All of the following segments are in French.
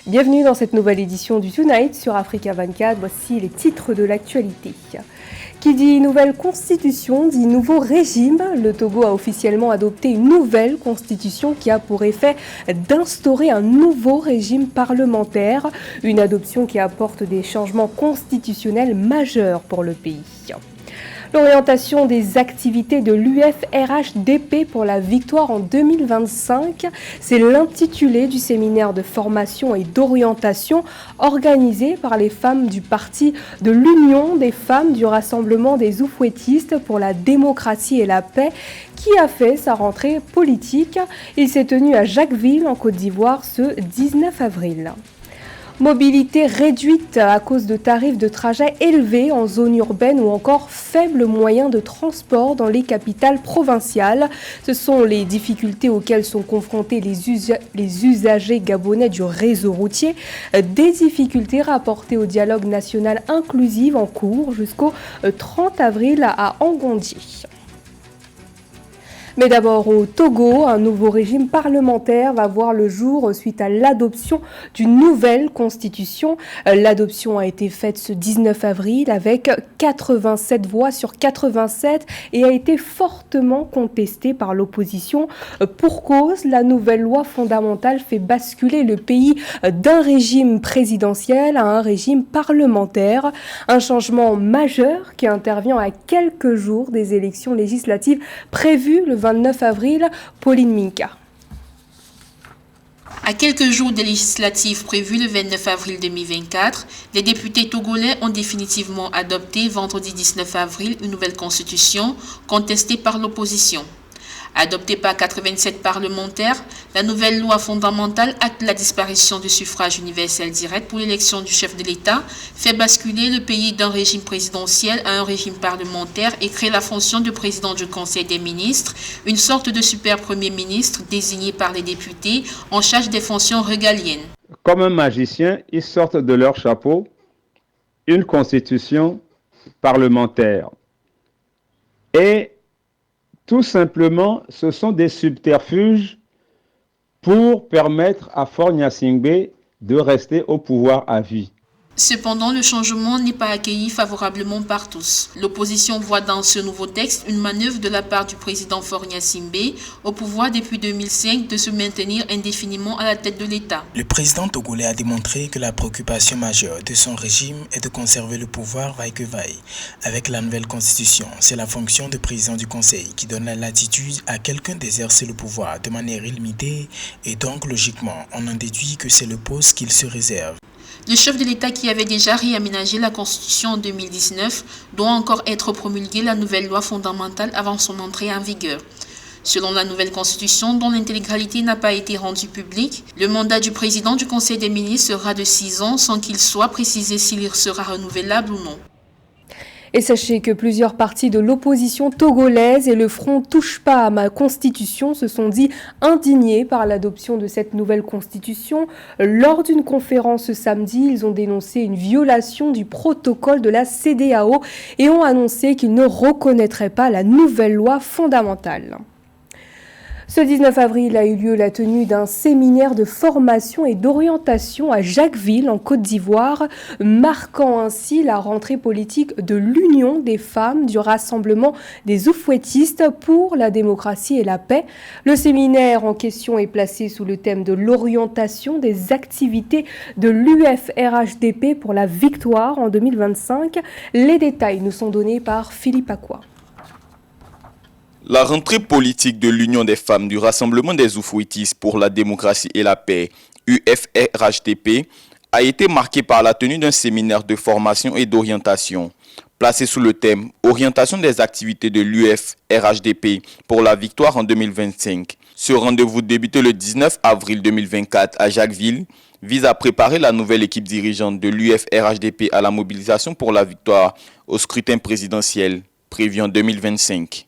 Bienvenue dans cette nouvelle édition du Tonight sur Africa 24. Voici les titres de l'actualité. Qui dit nouvelle constitution dit nouveau régime. Le Togo a officiellement adopté une nouvelle constitution qui a pour effet d'instaurer un nouveau régime parlementaire. Une adoption qui apporte des changements constitutionnels majeurs pour le pays. L'orientation des activités de l'UFRHDP pour la victoire en 2025, c'est l'intitulé du séminaire de formation et d'orientation organisé par les femmes du parti de l'Union des femmes du Rassemblement des Oufouettistes pour la démocratie et la paix qui a fait sa rentrée politique. Il s'est tenu à Jacquesville en Côte d'Ivoire ce 19 avril. Mobilité réduite à cause de tarifs de trajet élevés en zone urbaine ou encore faibles moyens de transport dans les capitales provinciales. Ce sont les difficultés auxquelles sont confrontés les usagers gabonais du réseau routier. Des difficultés rapportées au dialogue national inclusif en cours jusqu'au 30 avril à Angondi. Mais d'abord au Togo, un nouveau régime parlementaire va voir le jour suite à l'adoption d'une nouvelle constitution. L'adoption a été faite ce 19 avril avec 87 voix sur 87 et a été fortement contestée par l'opposition. Pour cause, la nouvelle loi fondamentale fait basculer le pays d'un régime présidentiel à un régime parlementaire. Un changement majeur qui intervient à quelques jours des élections législatives prévues le 29 avril, Pauline Minka. À quelques jours des législatives prévues le 29 avril 2024, les députés togolais ont définitivement adopté vendredi 19 avril une nouvelle constitution contestée par l'opposition. Adoptée par 87 parlementaires, la nouvelle loi fondamentale acte la disparition du suffrage universel direct pour l'élection du chef de l'État, fait basculer le pays d'un régime présidentiel à un régime parlementaire et crée la fonction de président du Conseil des ministres, une sorte de super premier ministre désigné par les députés en charge des fonctions régaliennes. Comme un magicien, ils sortent de leur chapeau une constitution parlementaire. Et tout simplement, ce sont des subterfuges pour permettre à Faure Gnassingbé de rester au pouvoir à vie. Cependant, le changement n'est pas accueilli favorablement par tous. L'opposition voit dans ce nouveau texte une manœuvre de la part du président Faure Gnassingbé, au pouvoir depuis 2005, de se maintenir indéfiniment à la tête de l'État. Le président togolais a démontré que la préoccupation majeure de son régime est de conserver le pouvoir vaille que vaille. Avec la nouvelle constitution, c'est la fonction de président du Conseil qui donne la latitude à quelqu'un d'exercer le pouvoir de manière illimitée et donc logiquement, on en déduit que c'est le poste qu'il se réserve. Le chef de l'État qui avait déjà réaménagé la Constitution en 2019 doit encore être promulguée la nouvelle loi fondamentale avant son entrée en vigueur. Selon la nouvelle Constitution, dont l'intégralité n'a pas été rendue publique, le mandat du président du Conseil des ministres sera de 6 ans sans qu'il soit précisé s'il sera renouvelable ou non. Et sachez que plusieurs partis de l'opposition togolaise et le Front Touche pas à ma constitution se sont dit indignés par l'adoption de cette nouvelle constitution. Lors d'une conférence ce samedi, ils ont dénoncé une violation du protocole de la CEDEAO et ont annoncé qu'ils ne reconnaîtraient pas la nouvelle loi fondamentale. Ce 19 avril a eu lieu la tenue d'un séminaire de formation et d'orientation à Jacquesville, en Côte d'Ivoire, marquant ainsi la rentrée politique de l'Union des femmes du Rassemblement des Oufouettistes pour la démocratie et la paix. Le séminaire en question est placé sous le thème de l'orientation des activités de l'UFRHDP pour la victoire en 2025. Les détails nous sont donnés par Philippe Acquois. La rentrée politique de l'Union des femmes du Rassemblement des Oufouettistes pour la démocratie et la paix, UFRHDP, a été marquée par la tenue d'un séminaire de formation et d'orientation, placé sous le thème « Orientation des activités de l'UFRHDP pour la victoire en 2025 ». Ce rendez-vous débuté le 19 avril 2024 à Jacquesville vise à préparer la nouvelle équipe dirigeante de l'UFRHDP à la mobilisation pour la victoire au scrutin présidentiel prévu en 2025.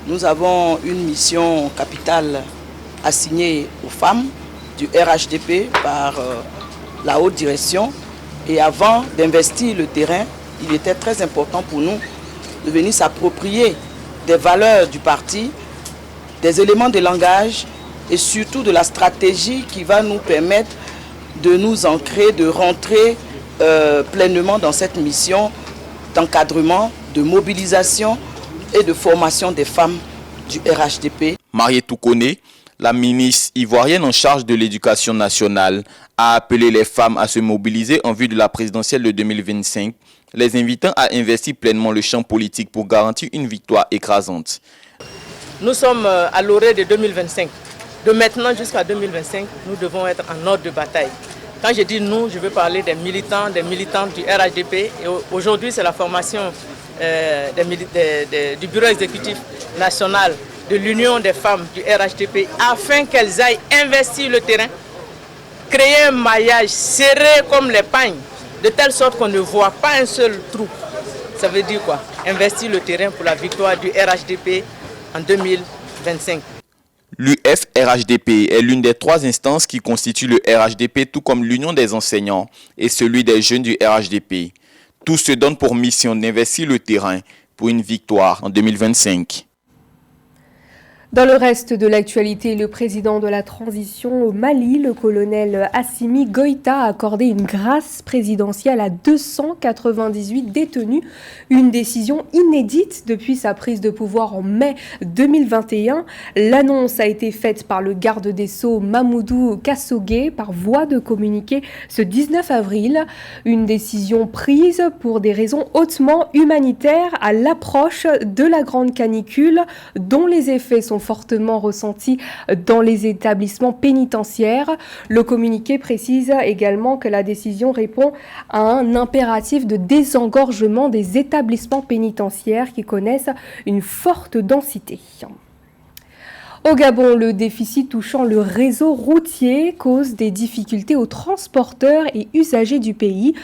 Nous avons une mission capitale assignée aux femmes du RHDP par la haute direction. Et avant d'investir le terrain, il était très important pour nous de venir s'approprier des valeurs du parti, des éléments de langage et surtout de la stratégie qui va nous permettre de nous ancrer, de rentrer pleinement dans cette mission d'encadrement, de mobilisation et de formation des femmes du RHDP. Mariétou Koné, la ministre ivoirienne en charge de l'éducation nationale, a appelé les femmes à se mobiliser en vue de la présidentielle de 2025, les invitant à investir pleinement le champ politique pour garantir une victoire écrasante. Nous sommes à l'orée de 2025. De maintenant jusqu'à 2025, nous devons être en ordre de bataille. Quand je dis nous, je veux parler des militants, des militantes du RHDP. Et aujourd'hui, c'est la formation du bureau exécutif national de l'Union des femmes du RHDP afin qu'elles aillent investir le terrain, créer un maillage serré comme les pagnes, de telle sorte qu'on ne voit pas un seul trou. Ça veut dire quoi? Investir le terrain pour la victoire du RHDP en 2025. L'UF-RHDP est l'une des 3 instances qui constituent le RHDP, tout comme l'Union des enseignants et celui des jeunes du RHDP. Tous se donnent pour mission d'investir le terrain pour une victoire en 2025. Dans le reste de l'actualité, le président de la transition au Mali, le colonel Assimi Goïta, a accordé une grâce présidentielle à 298 détenus, une décision inédite depuis sa prise de pouvoir en mai 2021. L'annonce a été faite par le garde des Sceaux Mamoudou Kassogué par voie de communiqué ce 19 avril. Une décision prise pour des raisons hautement humanitaires à l'approche de la grande canicule dont les effets sont fortement ressentis dans les établissements pénitentiaires. Le communiqué précise également que la décision répond à un impératif de désengorgement des établissements pénitentiaires qui connaissent une forte densité. Au Gabon, le déficit touchant le réseau routier cause des difficultés aux transporteurs et usagers du pays.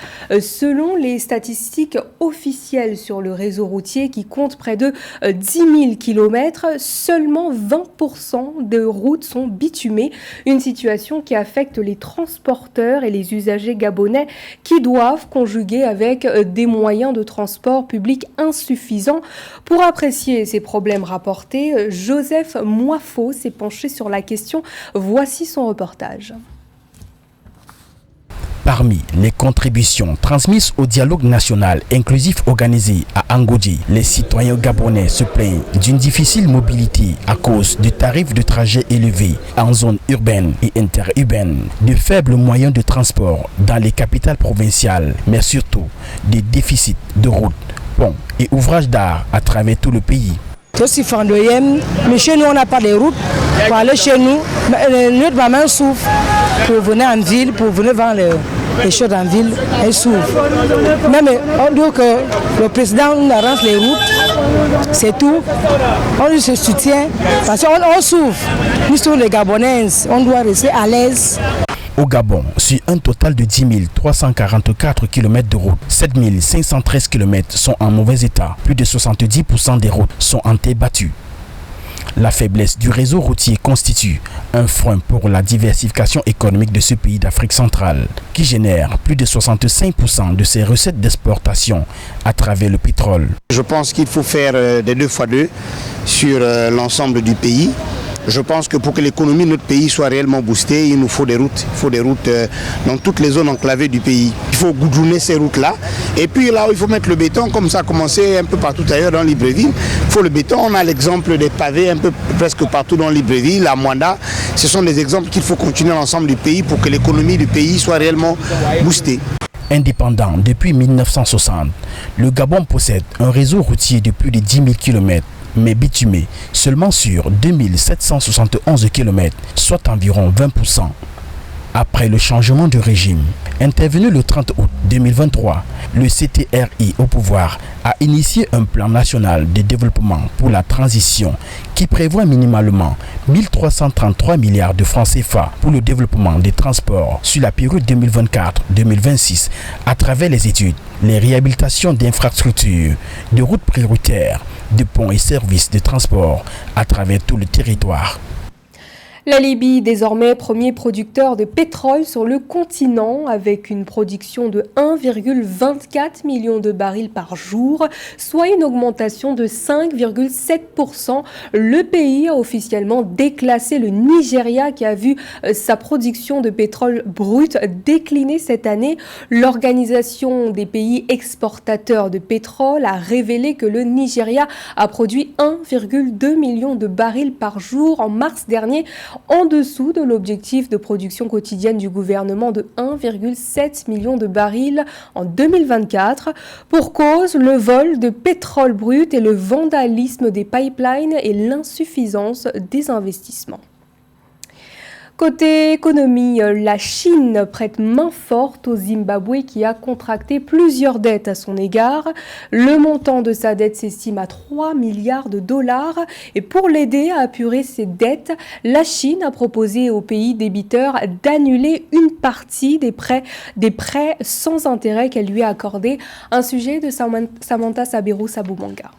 Selon les statistiques officielles sur le réseau routier qui compte près de 10 000 km, seulement 20% de routes sont bitumées. Une situation qui affecte les transporteurs et les usagers gabonais qui doivent conjuguer avec des moyens de transport public insuffisants. Pour apprécier ces problèmes rapportés, Joseph Moifo s'est penché sur la question. Voici son reportage. Parmi les contributions transmises au dialogue national inclusif organisé à Angodji, les citoyens gabonais se plaignent d'une difficile mobilité à cause de tarifs de trajet élevés en zone urbaine et interurbaine, de faibles moyens de transport dans les capitales provinciales, mais surtout des déficits de routes, ponts et ouvrages d'art à travers tout le pays. Je suis fandoyenne, mais chez nous on n'a pas de route. Pour aller chez nous, notre maman souffre. Pour venir en ville, pour venir voir les choses en ville, elle souffre. Même on dit que le président nous arrange les routes, c'est tout. On lui se soutient parce qu'on souffre. Nous sommes les Gabonais, on doit rester à l'aise. Au Gabon, sur un total de 10 344 km de route, 7 513 km sont en mauvais état. Plus de 70% des routes sont en terre battue. La faiblesse du réseau routier constitue un frein pour la diversification économique de ce pays d'Afrique centrale, qui génère plus de 65% de ses recettes d'exportation à travers le pétrole. Je pense qu'il faut faire des 2x2 sur l'ensemble du pays. Je pense que pour que l'économie de notre pays soit réellement boostée, il nous faut des routes. Il faut des routes dans toutes les zones enclavées du pays. Il faut goudronner ces routes-là. Et puis là où il faut mettre le béton, comme ça a commencé un peu partout ailleurs dans Libreville, il faut le béton. On a l'exemple des pavés un peu presque partout dans Libreville, à Mwanda. Ce sont des exemples qu'il faut continuer à l'ensemble du pays pour que l'économie du pays soit réellement boostée. Indépendant depuis 1960, le Gabon possède un réseau routier de plus de 10 000 km. Mais bitumé seulement sur 2771 km, soit environ 20%. Après le changement de régime, intervenu le 30 août 2023, le CTRI au pouvoir a initié un plan national de développement pour la transition qui prévoit minimalement 1333 milliards de francs CFA pour le développement des transports sur la période 2024-2026 à travers les études, les réhabilitations d'infrastructures, de routes prioritaires, de ponts et services de transport à travers tout le territoire. La Libye, désormais premier producteur de pétrole sur le continent, avec une production de 1,24 million de barils par jour, soit une augmentation de 5,7%. Le pays a officiellement déclassé le Nigeria qui a vu sa production de pétrole brut décliner cette année. L'Organisation des pays exportateurs de pétrole a révélé que le Nigeria a produit 1,2 million de barils par jour en mars dernier, en dessous de l'objectif de production quotidienne du gouvernement de 1,7 million de barils en 2024. Pour cause, le vol de pétrole brut et le vandalisme des pipelines et l'insuffisance des investissements. Côté économie, la Chine prête main forte au Zimbabwe qui a contracté plusieurs dettes à son égard. Le montant de sa dette s'estime à 3 milliards de dollars. Et pour l'aider à apurer ses dettes, la Chine a proposé aux pays débiteurs d'annuler une partie des prêts sans intérêt qu'elle lui a accordés. Un sujet de Samantha Sabiru-Sabumanga.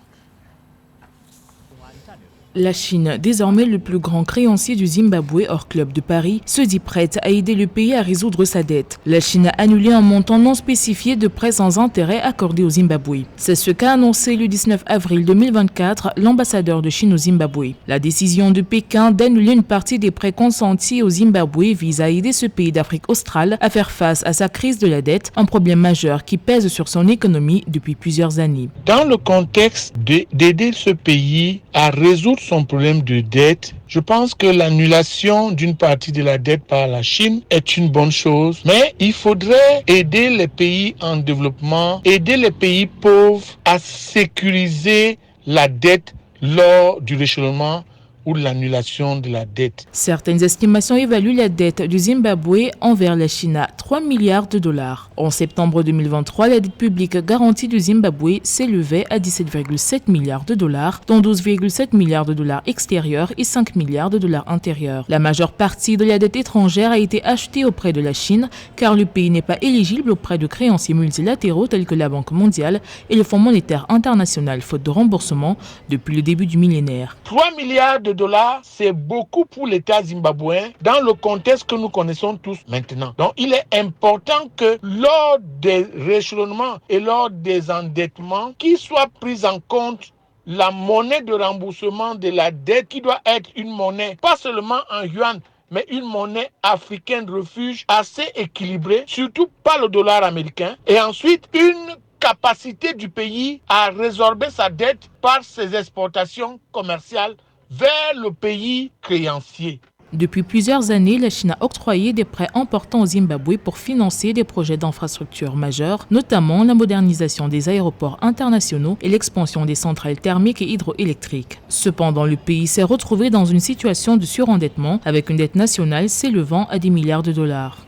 La Chine, désormais le plus grand créancier du Zimbabwe hors club de Paris, se dit prête à aider le pays à résoudre sa dette. La Chine a annulé un montant non spécifié de prêts sans intérêt accordés au Zimbabwe. C'est ce qu'a annoncé le 19 avril 2024 l'ambassadeur de Chine au Zimbabwe. La décision de Pékin d'annuler une partie des prêts consentis au Zimbabwe vise à aider ce pays d'Afrique australe à faire face à sa crise de la dette, un problème majeur qui pèse sur son économie depuis plusieurs années. Dans le contexte d'aider ce pays à résoudre son problème de dette, je pense que l'annulation d'une partie de la dette par la Chine est une bonne chose, mais il faudrait aider les pays en développement, aider les pays pauvres à sécuriser la dette lors du réchelonnement ou l'annulation de la dette. Certaines estimations évaluent la dette du Zimbabwe envers la Chine à 3 milliards de dollars. En septembre 2023, la dette publique garantie du Zimbabwe s'élevait à 17,7 milliards de dollars, dont 12,7 milliards de dollars extérieurs et 5 milliards de dollars intérieurs. La majeure partie de la dette étrangère a été achetée auprès de la Chine, car le pays n'est pas éligible auprès de créanciers multilatéraux tels que la Banque mondiale et le Fonds monétaire international, faute de remboursement depuis le début du millénaire. 3 milliards de dollars, c'est beaucoup pour l'État zimbabwéen dans le contexte que nous connaissons tous maintenant. Donc, il est important que lors des rééchelonnements et lors des endettements, qu'il soit pris en compte la monnaie de remboursement de la dette qui doit être une monnaie, pas seulement en yuan, mais une monnaie africaine de refuge assez équilibrée, surtout pas le dollar américain. Et ensuite, une capacité du pays à résorber sa dette par ses exportations commerciales vers le pays créancier. Depuis plusieurs années, la Chine a octroyé des prêts importants au Zimbabwe pour financer des projets d'infrastructures majeurs, notamment la modernisation des aéroports internationaux et l'expansion des centrales thermiques et hydroélectriques. Cependant, le pays s'est retrouvé dans une situation de surendettement avec une dette nationale s'élevant à 10 milliards de dollars.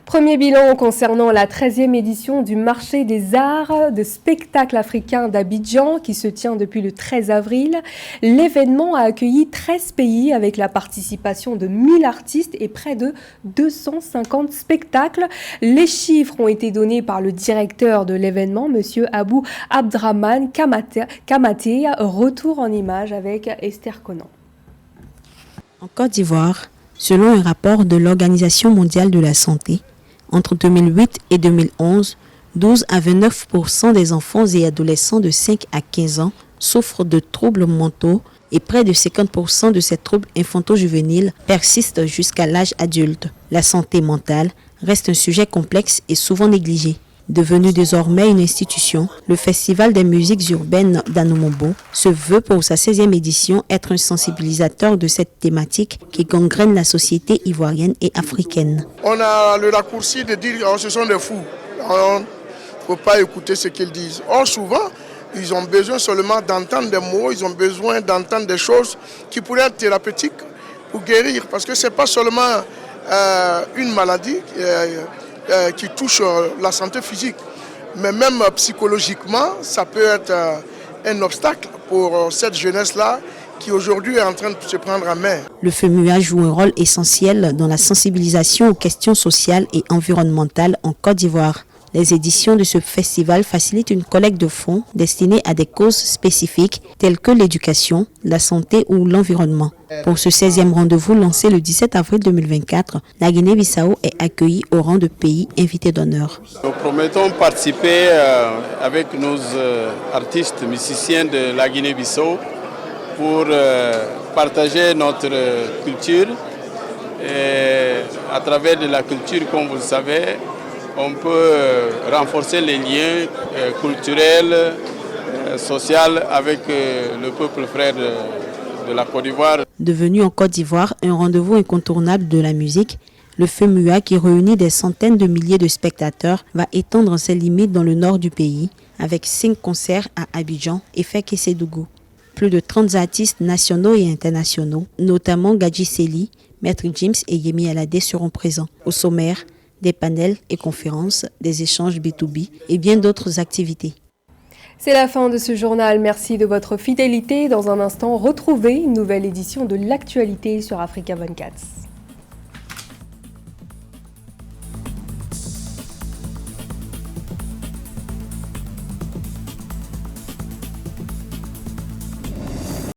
Premier bilan concernant la 13e édition du marché des arts de spectacle africain d'Abidjan qui se tient depuis le 13 avril. L'événement a accueilli 13 pays avec la participation de 1000 artistes et près de 250 spectacles. Les chiffres ont été donnés par le directeur de l'événement, M. Abou Abdraman Kamate. Retour en images avec Esther Conan. En Côte d'Ivoire, selon un rapport de l'Organisation mondiale de la santé, entre 2008 et 2011, 12 à 29% des enfants et adolescents de 5 à 15 ans souffrent de troubles mentaux et près de 50% de ces troubles infanto-juvéniles persistent jusqu'à l'âge adulte. La santé mentale reste un sujet complexe et souvent négligé. Devenu désormais une institution, le Festival des musiques urbaines d'Anoumombo se veut pour sa 16e édition être un sensibilisateur de cette thématique qui gangrène la société ivoirienne et africaine. On a le raccourci de dire oh, ce sont des fous, on ne faut pas écouter ce qu'ils disent. Or souvent, ils ont besoin seulement d'entendre des mots, ils ont besoin d'entendre des choses qui pourraient être thérapeutiques pour guérir. Parce que ce n'est pas seulement une maladie qui touche la santé physique, mais même psychologiquement, ça peut être un obstacle pour cette jeunesse-là qui aujourd'hui est en train de se prendre en main. Le FEMUA joue un rôle essentiel dans la sensibilisation aux questions sociales et environnementales en Côte d'Ivoire. Les éditions de ce festival facilitent une collecte de fonds destinée à des causes spécifiques telles que l'éducation, la santé ou l'environnement. Pour ce 16e rendez-vous lancé le 17 avril 2024, la Guinée-Bissau est accueillie au rang de pays invité d'honneur. Nous promettons participer avec nos artistes musiciens de la Guinée-Bissau pour partager notre culture. Et à travers de la culture, comme vous le savez, on peut renforcer les liens culturels, sociaux avec le peuple frère de la Côte d'Ivoire. Devenu en Côte d'Ivoire un rendez-vous incontournable de la musique, le FEMUA, qui réunit des centaines de milliers de spectateurs, va étendre ses limites dans le nord du pays avec 5 concerts à Abidjan et Fek-Kédougou. Plus de 30 artistes nationaux et internationaux, notamment Gadji Seli, Maître James et Yemi Alade seront présents. Au sommaire, des panels et conférences, des échanges B2B et bien d'autres activités. C'est la fin de ce journal. Merci de votre fidélité. Dans un instant, retrouvez une nouvelle édition de l'actualité sur Africa 24.